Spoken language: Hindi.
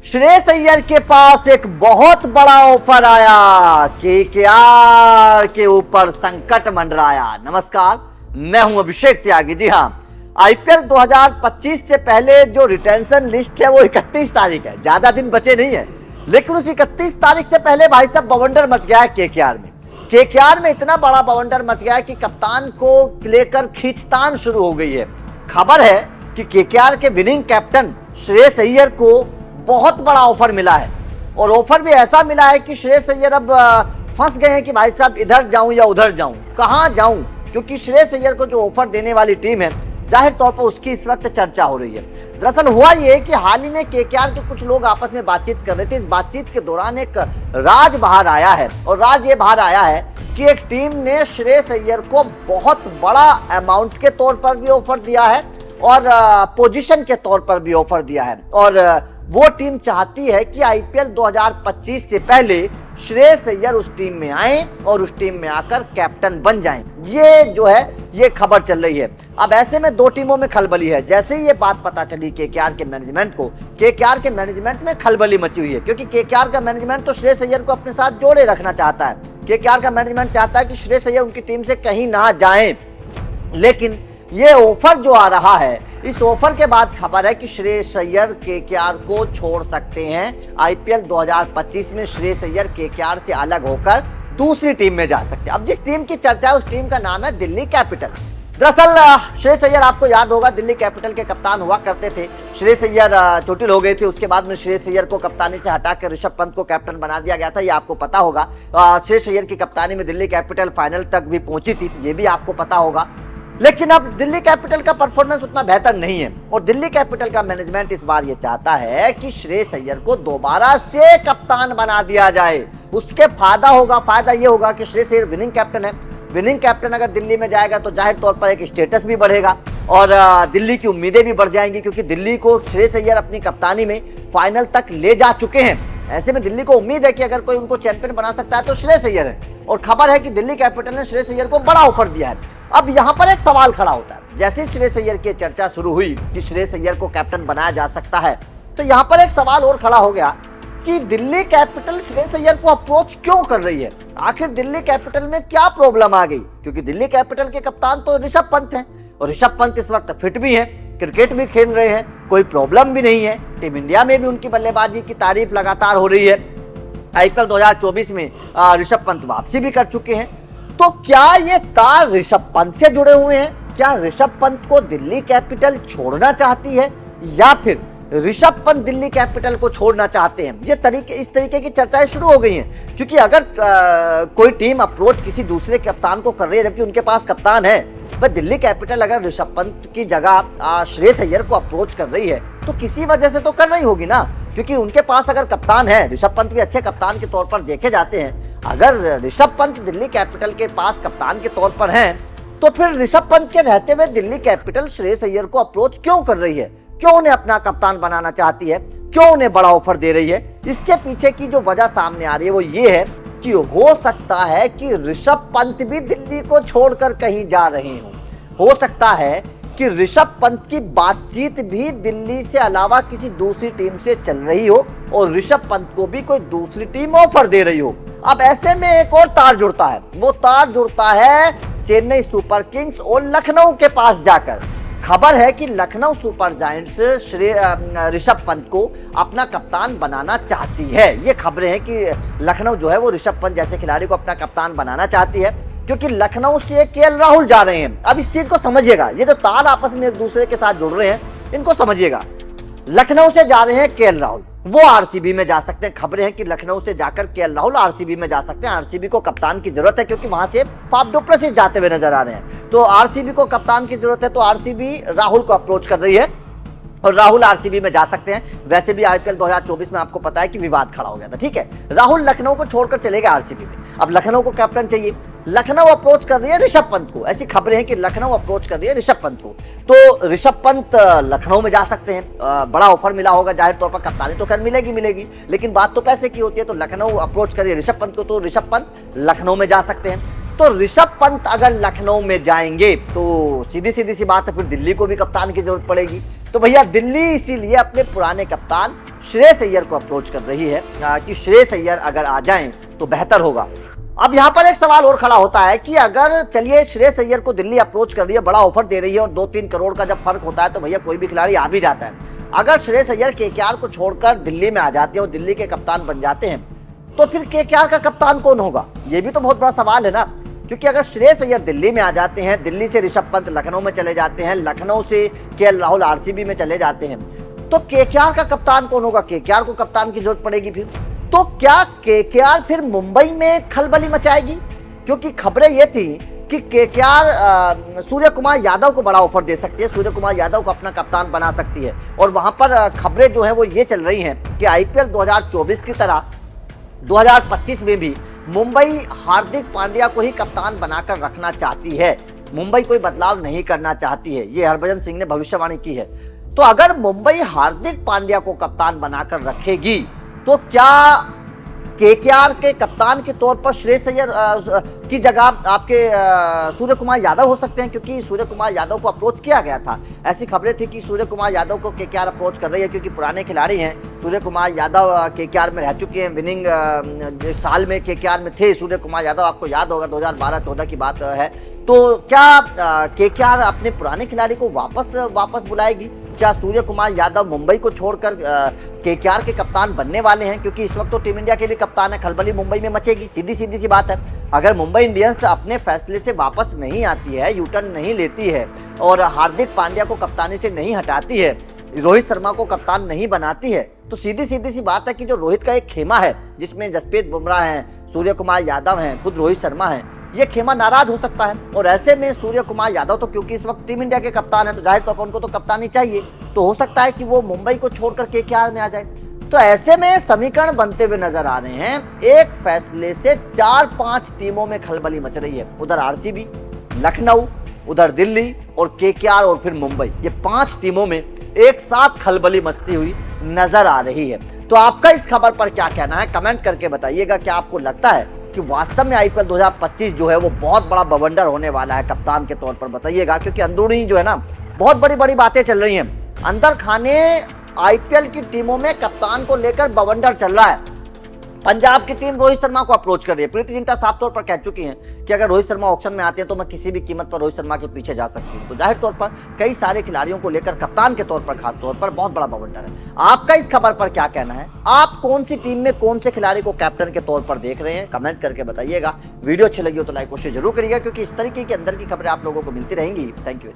श्रेयस अय्यर के पास एक बहुत बड़ा ऑफर आया। केकेआर के ऊपर संकट मंडराया। नमस्कार, मैं हूं अभिषेक त्यागी। जी हां, आईपीएल 2025 से पहले जो रिटेंशन लिस्ट है वो 31 तारीख है, ज्यादा दिन बचे नहीं है। लेकिन उस 31 तारीख से पहले भाई साहब बवंडर मच गया है केकेआर में। केकेआर में इतना बड़ा बवंडर मच गया है कि कप्तान को लेकर खींचतान शुरू हो गई है। खबर है कि केकेआर के विनिंग कैप्टन श्रेयस अय्यर को बहुत बड़ा ऑफर मिला है, और ऑफर भी ऐसा मिला है कि श्रेयस अय्यर अब फंस गए हैं कि भाई साहब इधर जाऊं या उधर जाऊं, कहां जाऊं, क्योंकि श्रेयस अय्यर को जो ऑफर देने वाली टीम है जाहिर तौर पर उसकी इस वक्त चर्चा हो रही है। दरअसल हुआ ये कि हाल ही में केकेआर के कुछ लोग आपस में बातचीत कर रहे थे। इस बातचीत के दौरान एक राज बाहर आया है, और राज ये बाहर आया है कि एक टीम ने श्रेयस अय्यर को बहुत बड़ा अमाउंट के तौर पर भी ऑफर दिया है और पोजीशन के तौर पर भी ऑफर दिया है, और वो टीम चाहती है कि आईपीएल 2025 से पहले श्रेयस अय्यर उस टीम में आए और उस टीम में आकर कैप्टन बन जाएं। ये जो है ये खबर चल रही है। अब ऐसे में दो टीमों में खलबली है। जैसे ही ये बात पता चली केकेआर के मैनेजमेंट को, केकेआर के मैनेजमेंट में खलबली मची हुई है, क्योंकि केकेआर का मैनेजमेंट तो श्रेयस अय्यर को अपने साथ जोड़े रखना चाहता है। केकेआर का मैनेजमेंट चाहता है कि श्रेयस अय्यर उनकी टीम से कहीं ना जाए। लेकिन ये ऑफर जो आ रहा है, इस ऑफर के बाद खबर है कि श्रेयस अय्यर केकेआर को छोड़ सकते हैं। आईपीएल 2025 में श्रेयस अय्यर केकेआर से अलग होकर दूसरी टीम में जा सकते हैं। अब जिस टीम की चर्चा है उस टीम का नाम है दिल्ली कैपिटल। दरअसल श्रेयस अय्यर, आपको याद होगा, दिल्ली कैपिटल के कप्तान हुआ करते थे। श्रेयस अय्यर चोटिल हो गए थे, उसके बाद में श्रेयस अय्यर को कप्तानी से हटाकर ऋषभ पंत को कैप्टन बना दिया गया था, ये आपको पता होगा। श्रेयस अय्यर की कप्तानी में दिल्ली कैपिटल फाइनल तक भी पहुंची थी, ये भी आपको पता होगा। लेकिन अब दिल्ली कैपिटल का परफॉर्मेंस उतना बेहतर नहीं है, और दिल्ली कैपिटल का मैनेजमेंट इस बार ये चाहता है कि श्रेयस अय्यर को दोबारा से कप्तान बना दिया जाए। उसके फायदा ये होगा कि श्रेयस अय्यर विनिंग कैप्टन है। विनिंग कैप्टन अगर दिल्ली में जाएगा तो जाहिर तौर पर एक स्टेटस भी बढ़ेगा और दिल्ली की उम्मीदें भी बढ़ जाएंगी, क्योंकि दिल्ली को श्रेयस अय्यर अपनी कप्तानी में फाइनल तक ले जा चुके हैं। ऐसे में दिल्ली को उम्मीद है कि अगर कोई उनको चैंपियन बना सकता है तो श्रेयस अय्यर है, और खबर है कि दिल्ली कैपिटल ने श्रेयस अय्यर को बड़ा ऑफर दिया है। अब यहां पर एक सवाल खड़ा होता है, जैसे श्रेयस अय्यर की चर्चा शुरू हुई कि श्रेयस अय्यर को कैप्टन बनाया जा सकता है, तो यहां पर एक सवाल और खड़ा हो गया कि दिल्ली कैपिटल श्रेयस अय्यर को अप्रोच क्यों कर रही है। आखिर दिल्ली कैपिटल में क्या प्रॉब्लम आ गई, क्योंकि दिल्ली कैपिटल के कप्तान तो ऋषभ पंत हैं, और ऋषभ पंत इस वक्त फिट भी हैं, क्रिकेट भी खेल रहे हैं, कोई प्रॉब्लम भी नहीं है। टीम इंडिया में भी उनकी बल्लेबाजी की तारीफ लगातार हो रही है। आईपीएल 2024 में ऋषभ पंत वापसी भी कर चुके हैं। तो क्या ये तार ऋषभ पंत से जुड़े हुए हैं? क्या ऋषभ पंत को दिल्ली कैपिटल छोड़ना चाहती है, या फिर ऋषभ पंत दिल्ली कैपिटल को छोड़ना चाहते हैं? इस तरीके की चर्चाएं शुरू हो गई हैं, क्योंकि अगर कोई टीम अप्रोच किसी दूसरे कप्तान को कर रही है जबकि उनके पास कप्तान है, भाई दिल्ली कैपिटल अगर ऋषभ पंत की जगह श्रेयस अय्यर को अप्रोच कर रही है तो किसी वजह से तो कर रही होगी ना, क्योंकि उनके पास अगर कप्तान है, ऋषभ पंत भी अच्छे कप्तान के तौर पर देखे जाते हैं। अगर ऋषभ पंत दिल्ली कैपिटल के पास कप्तान के तौर पर हैं, तो फिर ऋषभ पंत के रहते हुए दिल्ली कैपिटल श्रेयस अय्यर को अप्रोच क्यों कर रही है? क्यों उन्हें अपना कप्तान बनाना चाहती है? क्यों उन्हें बड़ा ऑफर दे रही है? इसके पीछे की जो वजह सामने आ रही है वो ये है कि हो सकता है कि ऋषभ पंत भी दिल्ली को छोड़कर कहीं जा रहे हो सकता है कि ऋषभ पंत की बातचीत भी दिल्ली से अलावा किसी दूसरी टीम से चल रही हो, और ऋषभ पंत को भी कोई दूसरी टीम ऑफर दे रही हो। अब ऐसे में एक और तार जुड़ता है, वो तार जुड़ता है चेन्नई सुपर किंग्स और लखनऊ के पास जाकर। खबर है कि लखनऊ सुपर जायंट्स ऋषभ पंत को अपना कप्तान बनाना चाहती है। ये खबरें हैं कि लखनऊ जो है वो ऋषभ पंत जैसे खिलाड़ी को अपना कप्तान बनाना चाहती है, क्योंकि लखनऊ से केएल राहुल जा रहे हैं। अब इस चीज को समझिएगा, ये जो तार आपस में एक दूसरे के साथ जुड़ रहे हैं इनको समझिएगा। लखनऊ से जा रहे हैं केएल राहुल, वो आरसीबी में जा सकते हैं। खबरें हैं कि लखनऊ से जाकर केएल राहुल आरसीबी में जा सकते हैं। आरसीबी को कप्तान की जरूरत है, क्योंकि वहां से फाफ डु प्लेसिस जाते हुए नजर आ रहे हैं, तो आरसीबी को कप्तान की जरूरत है। तो आरसीबी राहुल को अप्रोच कर रही है और राहुल आरसीबी में जा सकते हैं। वैसे भी आईपीएल 2024 में आपको पता है कि विवाद खड़ा हो गया था, ठीक है। राहुल लखनऊ को छोड़कर चले गए आरसीबी में। अब लखनऊ को कैप्टन चाहिए, लखनऊ अप्रोच कर रही है ऋषभ पंत को। ऐसी खबरें हैं कि लखनऊ अप्रोच कर रही है ऋषभ पंत को, तो ऋषभ पंत लखनऊ में जा सकते हैं। बड़ा ऑफर मिला होगा, जाहिर तौर पर कप्तानी तो खैर मिलेगी, लेकिन बात तो पैसे की होती है। तो लखनऊ अप्रोच कर रही है ऋषभ पंत को, तो ऋषभ पंत लखनऊ में जा सकते हैं। तो ऋषभ पंत अगर लखनऊ में जाएंगे तो सीधी सीधी सी बात है, फिर दिल्ली को भी कप्तान की जरूरत पड़ेगी। तो भैया दिल्ली इसीलिए अपने पुराने कप्तान श्रेयस अय्यर को अप्रोच कर रही है कि श्रेयस अय्यर अगर आ जाएं तो बेहतर होगा। अब यहाँ पर एक सवाल और खड़ा होता है कि अगर चलिए श्रेयस अय्यर को दिल्ली अप्रोच कर रही है, बड़ा ऑफर दे रही है और 2-3 करोड़ का जब फर्क होता है तो भैया कोई भी खिलाड़ी आ भी जाता है। अगर श्रेयस अय्यर केकेआर को छोड़कर दिल्ली में आ जाते हैं और दिल्ली के कप्तान बन जाते हैं तो फिर केकेआर का कप्तान कौन होगा, ये भी तो बहुत बड़ा सवाल है ना। क्योंकि अगर श्रेयस अय्यर दिल्ली में आ जाते हैं, दिल्ली से ऋषभ पंत लखनऊ में चले जाते हैं, लखनऊ से केएल राहुल आरसीबी में चले जाते हैं, तो केकेआर का कप्तान कौन होगा, केकेआर को कप्तान की जरूरत पड़ेगी फिर। तो क्या केकेआर फिर मुंबई में खलबली मचाएगी? क्योंकि खबरें ये थी कि केकेआर सूर्य कुमार यादव को बड़ा ऑफर दे सकती है, सूर्य कुमार यादव को अपना कप्तान बना सकती है। और वहां पर खबरें जो है वो ये चल रही हैं कि आईपीएल 2024 की तरह 2025 में भी मुंबई हार्दिक पांड्या को ही कप्तान बनाकर रखना चाहती है, मुंबई कोई बदलाव नहीं करना चाहती है। ये हरभजन सिंह ने भविष्यवाणी की है। तो अगर मुंबई हार्दिक पांड्या को कप्तान बनाकर रखेगी तो क्या केकेआर के कप्तान के तौर पर श्रेयस अय्यर की जगह आपके सूर्य कुमार यादव हो सकते हैं? क्योंकि सूर्य कुमार यादव को अप्रोच किया गया था, ऐसी खबरें थी कि सूर्य कुमार यादव को केकेआर अप्रोच कर रही है क्योंकि पुराने खिलाड़ी हैं। सूर्य कुमार यादव केकेआर में रह चुके हैं, विनिंग साल में केकेआर में थे सूर्य कुमार यादव, आपको याद होगा 2012-14 की बात है। तो क्या केकेआर अपने पुराने खिलाड़ी को वापस बुलाएगी? क्या सूर्य कुमार यादव मुंबई को छोड़कर केकेआर के कप्तान बनने वाले हैं? क्योंकि इस वक्त तो टीम इंडिया के भी कप्तान है, खलबली मुंबई में मचेगी, सीधी सी बात है। अगर मुंबई इंडियंस अपने फैसले से वापस नहीं आती है, यू टर्न नहीं लेती है और हार्दिक पांड्या को कप्तानी से नहीं हटाती है, रोहित शर्मा को कप्तान नहीं बनाती है, तो सीधी सी बात है कि जो रोहित का एक खेमा है जिसमें जसप्रीत बुमराह है, सूर्य कुमार यादव हैं, खुद रोहित शर्मा है, ये खेमा नाराज हो सकता है। और ऐसे में सूर्य कुमार यादव तो क्योंकि इस वक्त टीम इंडिया के कप्तान है तो जाहिर तौर पर उनको तो कप्तानी चाहिए, तो हो सकता है कि वो मुंबई को छोड़कर केकेआर में आ जाए। तो ऐसे में समीकरण बनते हुए नजर आ रहे हैं। एक फैसले से 4-5 टीमों में खलबली मच रही है, उधर आरसीबी, लखनऊ, उधर दिल्ली और केकेआर और फिर मुंबई, ये 5 टीमों में एक साथ खलबली मचती हुई नजर आ रही है। तो आपका इस खबर पर क्या कहना है, कमेंट करके बताइएगा। क्या आपको लगता है कि वास्तव में आईपीएल 2025 जो है वो बहुत बड़ा बवंडर होने वाला है कप्तान के तौर पर? बताइएगा, क्योंकि अंदरूनी जो है ना बहुत बड़ी बातें चल रही हैं। अंदर खाने आईपीएल की टीमों में कप्तान को लेकर बवंडर चल रहा है। पंजाब की टीम रोहित शर्मा को अप्रोच कर रही है। प्रीति जिंटा साफ तौर पर कह चुकी हैं कि अगर रोहित शर्मा ऑक्शन में आते हैं तो मैं किसी भी कीमत पर रोहित शर्मा के पीछे जा सकती हूं। तो जाहिर तौर पर कई सारे खिलाड़ियों को लेकर कप्तान के तौर पर खास तौर पर बहुत बड़ा बवंडर है। आपका इस खबर पर क्या कहना है? आप कौन सी टीम में कौन से खिलाड़ी को कैप्टन के तौर पर देख रहे हैं? कमेंट करके बताइएगा। वीडियो अच्छी लगी हो तो लाइक और शेयर जरूर करिएगा, क्योंकि इस तरीके के अंदर की खबरें आप लोगों को मिलती रहेंगी। Thank you.